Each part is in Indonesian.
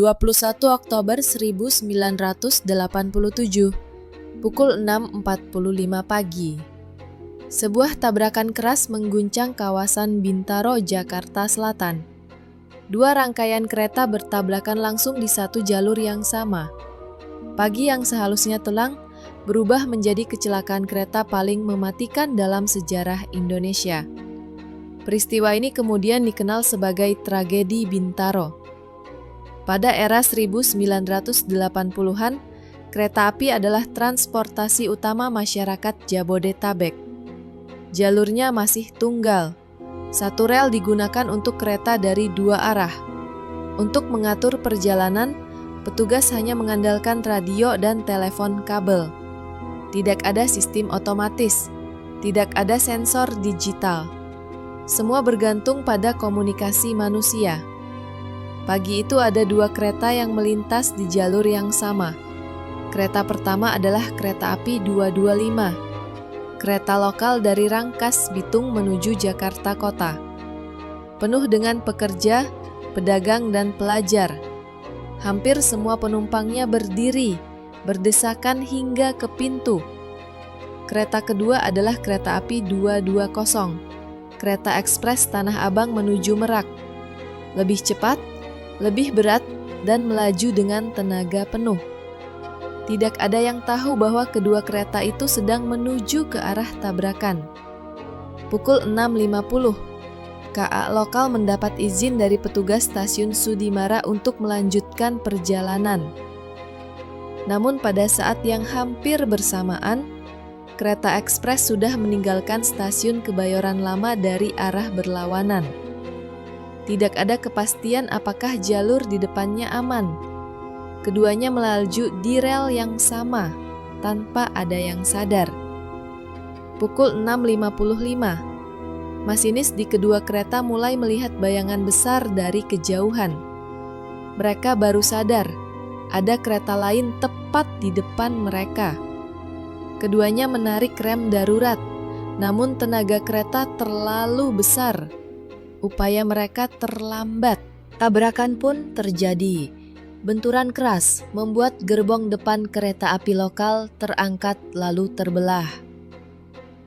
21 Oktober 1987, pukul 6.45 pagi. Sebuah tabrakan keras mengguncang kawasan Bintaro, Jakarta Selatan. Dua rangkaian kereta bertabrakan langsung di satu jalur yang sama. Pagi yang seharusnya tenang berubah menjadi kecelakaan kereta paling mematikan dalam sejarah Indonesia. Peristiwa ini kemudian dikenal sebagai tragedi Bintaro. Pada era 1980-an, kereta api adalah transportasi utama masyarakat Jabodetabek. Jalurnya masih tunggal. Satu rel digunakan untuk kereta dari dua arah. Untuk mengatur perjalanan, petugas hanya mengandalkan radio dan telepon kabel. Tidak ada sistem otomatis, tidak ada sensor digital. Semua bergantung pada komunikasi manusia. Pagi itu ada dua kereta yang melintas di jalur yang sama. Kereta pertama adalah kereta api 225, kereta lokal dari Rangkas Bitung menuju Jakarta Kota. Penuh dengan pekerja, pedagang, dan pelajar. Hampir semua penumpangnya berdiri, berdesakan hingga ke pintu. Kereta kedua adalah kereta api 220, kereta ekspres Tanah Abang menuju Merak. Lebih cepat, lebih berat, dan melaju dengan tenaga penuh. Tidak ada yang tahu bahwa kedua kereta itu sedang menuju ke arah tabrakan. Pukul 6.50, KA lokal mendapat izin dari petugas stasiun Sudimara untuk melanjutkan perjalanan. Namun pada saat yang hampir bersamaan, kereta ekspres sudah meninggalkan stasiun Kebayoran Lama dari arah berlawanan. Tidak ada kepastian apakah jalur di depannya aman. Keduanya melaju di rel yang sama, tanpa ada yang sadar. Pukul 6.55, masinis di kedua kereta mulai melihat bayangan besar dari kejauhan. Mereka baru sadar, ada kereta lain tepat di depan mereka. Keduanya menarik rem darurat, namun tenaga kereta terlalu besar. Upaya mereka terlambat. Tabrakan pun terjadi. Benturan keras membuat gerbong depan kereta api lokal terangkat lalu terbelah.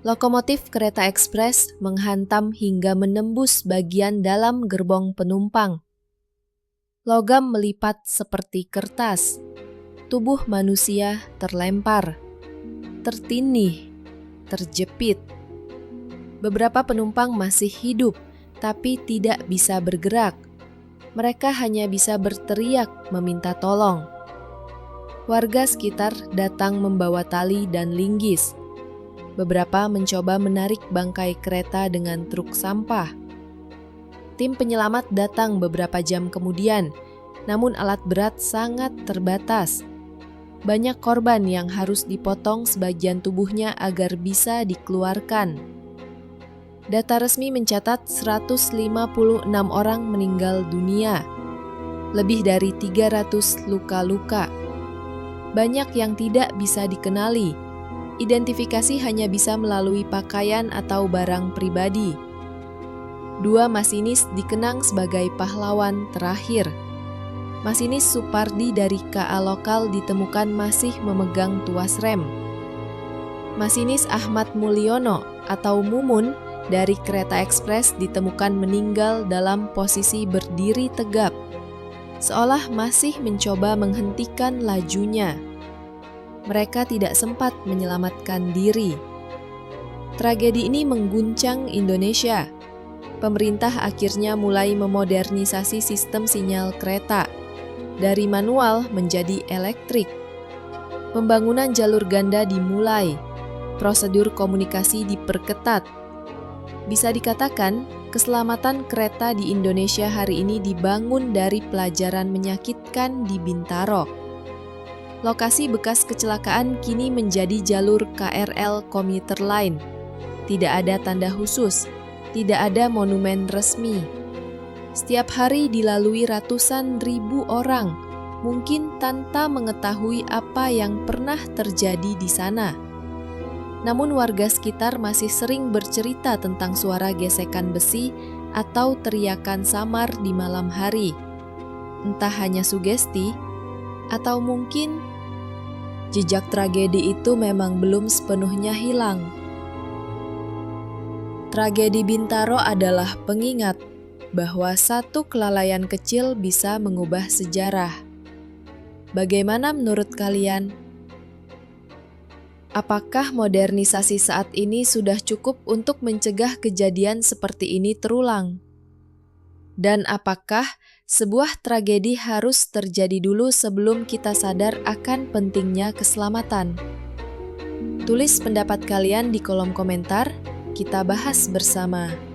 Lokomotif kereta ekspres menghantam hingga menembus bagian dalam gerbong penumpang. Logam melipat seperti kertas. Tubuh manusia terlempar, tertindih, terjepit. Beberapa penumpang masih hidup, tapi tidak bisa bergerak. Mereka hanya bisa berteriak meminta tolong. Warga sekitar datang membawa tali dan linggis. Beberapa mencoba menarik bangkai kereta dengan truk sampah. Tim penyelamat datang beberapa jam kemudian, namun alat berat sangat terbatas. Banyak korban yang harus dipotong sebagian tubuhnya agar bisa dikeluarkan. Data resmi mencatat 156 orang meninggal dunia, lebih dari 300 luka-luka. Banyak yang tidak bisa dikenali, identifikasi hanya bisa melalui pakaian atau barang pribadi. Dua masinis dikenang sebagai pahlawan terakhir. Masinis Supardi dari KA lokal ditemukan masih memegang tuas rem. Masinis Ahmad Mulyono atau Mumun dari kereta ekspres ditemukan meninggal dalam posisi berdiri tegap, seolah masih mencoba menghentikan lajunya. Mereka tidak sempat menyelamatkan diri. Tragedi ini mengguncang Indonesia. Pemerintah akhirnya mulai memodernisasi sistem sinyal kereta, dari manual menjadi elektrik. Pembangunan jalur ganda dimulai, prosedur komunikasi diperketat. Bisa dikatakan, keselamatan kereta di Indonesia hari ini dibangun dari pelajaran menyakitkan di Bintaro. Lokasi bekas kecelakaan kini menjadi jalur KRL komuter lain. Tidak ada tanda khusus, tidak ada monumen resmi. Setiap hari dilalui ratusan ribu orang, mungkin tanpa mengetahui apa yang pernah terjadi di sana. Namun warga sekitar masih sering bercerita tentang suara gesekan besi atau teriakan samar di malam hari. entah hanya sugesti, atau mungkin jejak tragedi itu memang belum sepenuhnya hilang. Tragedi Bintaro adalah pengingat bahwa satu kelalaian kecil bisa mengubah sejarah. Bagaimana menurut kalian? Apakah modernisasi saat ini sudah cukup untuk mencegah kejadian seperti ini terulang? Dan apakah sebuah tragedi harus terjadi dulu sebelum kita sadar akan pentingnya keselamatan? Tulis pendapat kalian di kolom komentar, kita bahas bersama.